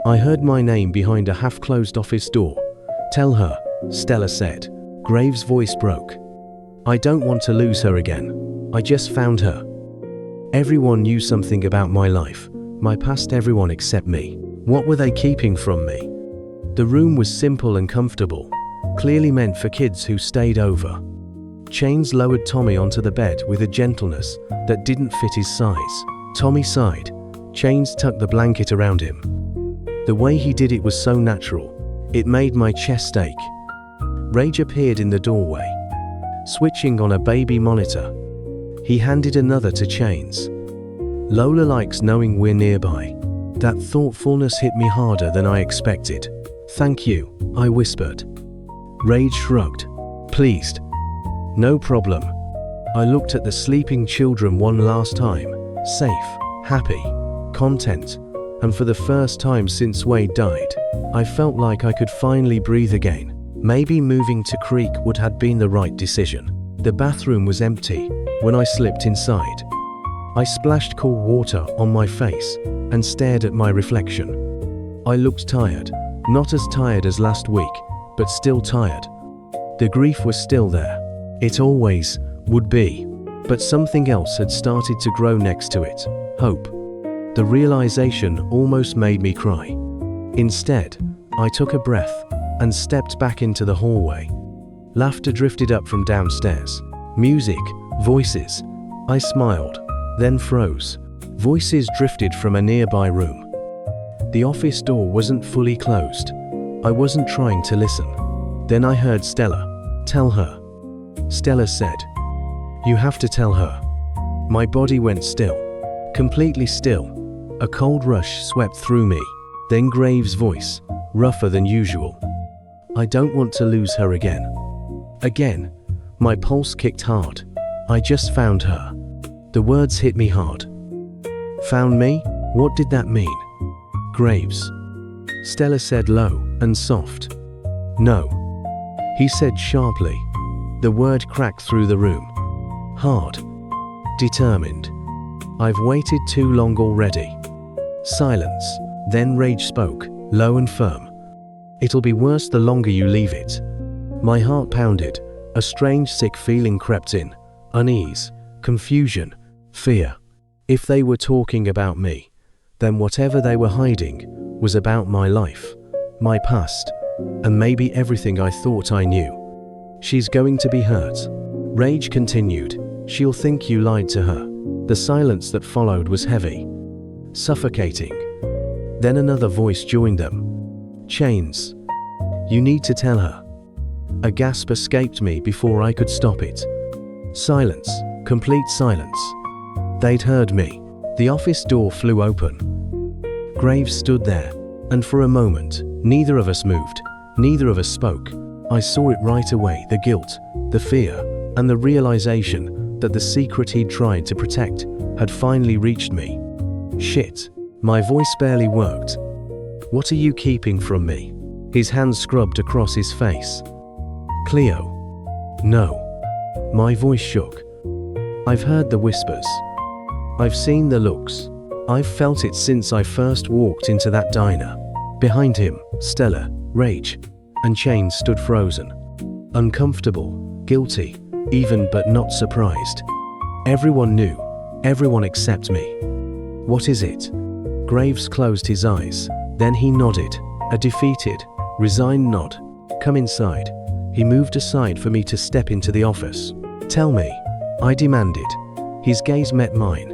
I heard my name behind a half-closed office door. "Tell her," Stella said. Graves' voice broke. "I don't want to lose her again. I just found her." Everyone knew something about my life, my past, everyone except me. What were they keeping from me? The room was simple and comfortable, clearly meant for kids who stayed over. Chains lowered Tommy onto the bed with a gentleness that didn't fit his size. Tommy sighed. Chains tucked the blanket around him. The way he did it was so natural, it made my chest ache. Rage appeared in the doorway, switching on a baby monitor. He handed another to Chains. "Lola likes knowing we're nearby." That thoughtfulness hit me harder than I expected. "Thank you," I whispered. Rage shrugged. "Pleased." "No problem." I looked at the sleeping children one last time, safe, happy, content, and for the first time since Wade died, I felt like I could finally breathe again. Maybe moving to Creek would have been the right decision. The bathroom was empty when I slipped inside. I splashed cool water on my face and stared at my reflection. I looked tired, not as tired as last week, but still tired. The grief was still there. It always would be. But something else had started to grow next to it. Hope. The realization almost made me cry. Instead, I took a breath and stepped back into the hallway. Laughter drifted up from downstairs. Music, voices. I smiled, then froze. Voices drifted from a nearby room. The office door wasn't fully closed. I wasn't trying to listen. Then I heard Stella. "Tell her." Stella said. "You have to tell her." My body went still, completely still. A cold rush swept through me. Then Graves' voice, rougher than usual. "I don't want to lose her again." Again, my pulse kicked hard. "I just found her." The words hit me hard. "Found me? What did that mean?" "Graves," Stella said low and soft. "No," he said sharply. The word cracked through the room. Hard. Determined. "I've waited too long already." Silence. Then Rage spoke, low and firm. "It'll be worse the longer you leave it." My heart pounded. A strange sick feeling crept in. Unease, confusion, fear. If they were talking about me, then whatever they were hiding was about my life, my past, and maybe everything I thought I knew. "She's going to be hurt," Rage continued. "She'll think you lied to her." The silence that followed was heavy, suffocating. Then another voice joined them. "Chains. You need to tell her." A gasp escaped me before I could stop it. Silence, complete silence. They'd heard me. The office door flew open. Graves stood there, and for a moment, neither of us moved, neither of us spoke. I saw it right away, the guilt, the fear, and the realization that the secret he'd tried to protect had finally reached me. "Shit." My voice barely worked. "What are you keeping from me?" His hand scrubbed across his face. "Cleo." "No." My voice shook. "I've heard the whispers. I've seen the looks. I've felt it since I first walked into that diner." Behind him, Stella, Rage, and Chains stood frozen. Uncomfortable, guilty, even but not surprised. Everyone knew, everyone except me. "What is it?" Graves closed his eyes. Then he nodded, a defeated, resigned nod. "Come inside." He moved aside for me to step into the office. "Tell me," I demanded. His gaze met mine.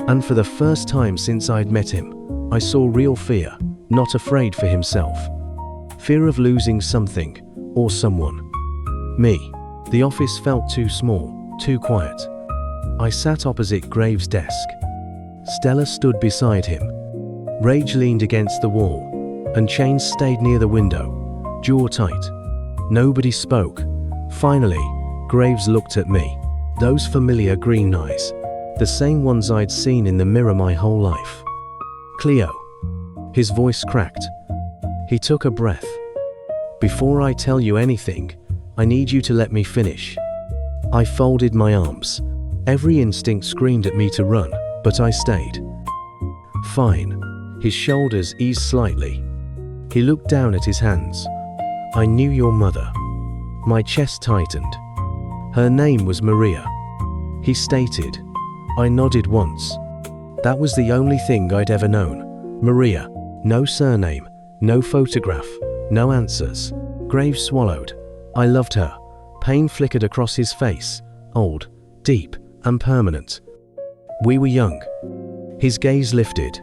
And for the first time since I'd met him, I saw real fear, not afraid for himself. Fear of losing something, or someone. Me. The office felt too small, too quiet. I sat opposite Graves' desk. Stella stood beside him. Rage leaned against the wall, and Chains stayed near the window, jaw tight. Nobody spoke. Finally, Graves looked at me. Those familiar green eyes. The same ones I'd seen in the mirror my whole life. "Cleo." His voice cracked. He took a breath. "Before I tell you anything, I need you to let me finish." I folded my arms. Every instinct screamed at me to run, but I stayed. "Fine." His shoulders eased slightly. He looked down at his hands. I knew your mother. My chest tightened. Her name was Maria, he stated. I nodded once. That was the only thing I'd ever known. Maria. No surname, no photograph, no answers. Graves swallowed. I loved her. Pain flickered across his face, old, deep, and permanent. We were young. His gaze lifted.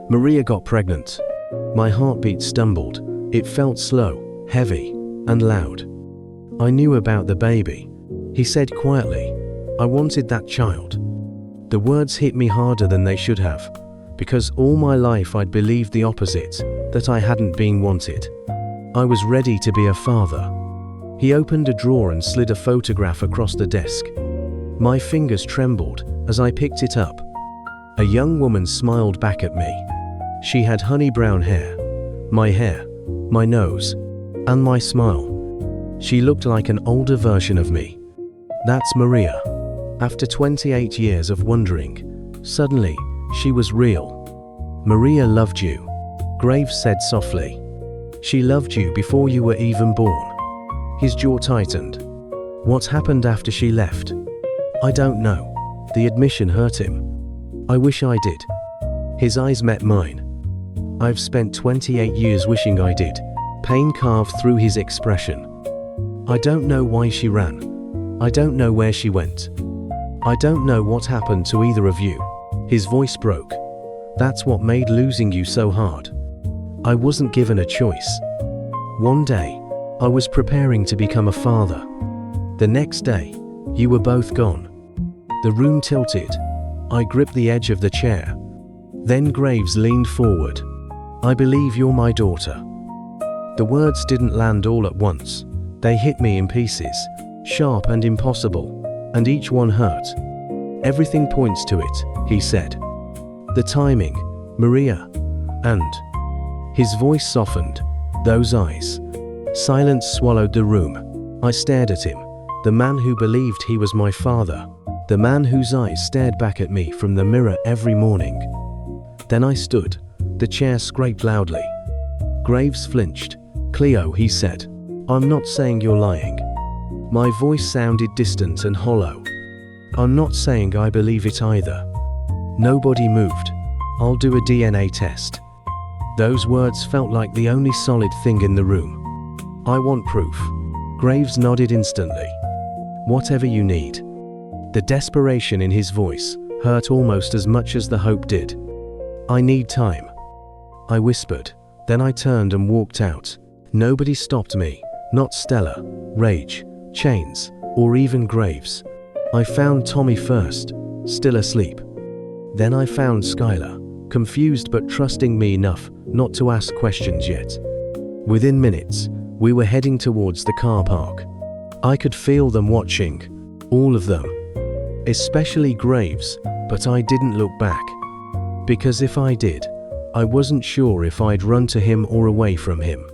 Maria got pregnant. My heartbeat stumbled. It felt slow, heavy, and loud. I knew about the baby, he said quietly. I wanted that child. The words hit me harder than they should have, because all my life I'd believed the opposite, that I hadn't been wanted. I was ready to be a father. He opened a drawer and slid a photograph across the desk. My fingers trembled as I picked it up. A young woman smiled back at me. She had honey brown hair, my nose, and my smile. She looked like an older version of me. That's Maria. After 28 years of wondering, suddenly, she was real. Maria loved you, Graves said softly. She loved you before you were even born. His jaw tightened. What happened after she left? I don't know. The admission hurt him. I wish I did. His eyes met mine. I've spent 28 years wishing I did. Pain carved through his expression. I don't know why she ran. I don't know where she went. I don't know what happened to either of you. His voice broke. That's what made losing you so hard. I wasn't given a choice. One day, I was preparing to become a father. The next day, you were both gone. The room tilted. I gripped the edge of the chair. Then Graves leaned forward. I believe you're my daughter. The words didn't land all at once. They hit me in pieces, sharp and impossible, and each one hurt. Everything points to it, he said. The timing, Maria, and... His voice softened. Those eyes. Silence swallowed the room. I stared at him, the man who believed he was my father, the man whose eyes stared back at me from the mirror every morning. Then I stood. The chair scraped loudly. Graves flinched. Cleo, he said. I'm not saying you're lying. My voice sounded distant and hollow. I'm not saying I believe it either. Nobody moved. I'll do a DNA test. Those words felt like the only solid thing in the room. I want proof. Graves nodded instantly. Whatever you need. The desperation in his voice hurt almost as much as the hope did. I need time, I whispered. Then I turned and walked out. Nobody stopped me, not Stella, Rage, Chains, or even Graves. I found Tommy first, still asleep. Then I found Skylar, confused but trusting me enough not to ask questions yet. Within minutes, we were heading towards the car park. I could feel them watching, all of them. Especially Graves, but I didn't look back. Because if I did, I wasn't sure if I'd run to him or away from him.